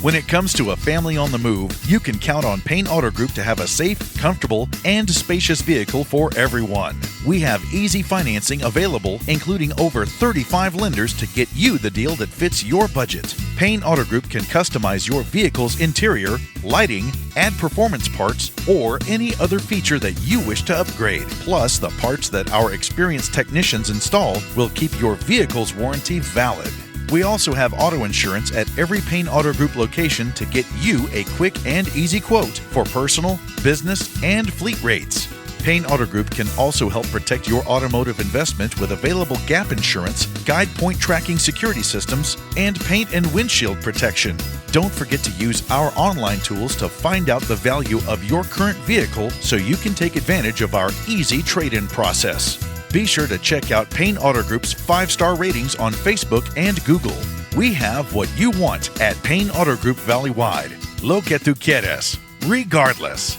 When it comes to a family on the move, you can count on Payne Auto Group to have a safe, comfortable, and spacious vehicle for everyone. We have easy financing available, including over 35 lenders to get you the deal that fits your budget. Payne Auto Group can customize your vehicle's interior, lighting, add performance parts, or any other feature that you wish to upgrade. Plus, the parts that our experienced technicians install will keep your vehicle's warranty valid. We also have auto insurance at every Payne Auto Group location to get you a quick and easy quote for personal, business, and fleet rates. Payne Auto Group can also help protect your automotive investment with available gap insurance, guide point tracking security systems, and paint and windshield protection. Don't forget to use our online tools to find out the value of your current vehicle so you can take advantage of our easy trade-in process. Be sure to check out Payne Auto Group's 5-star ratings on Facebook and Google. We have what you want at Payne Auto Group Valley-wide. Lo que tú quieres, regardless.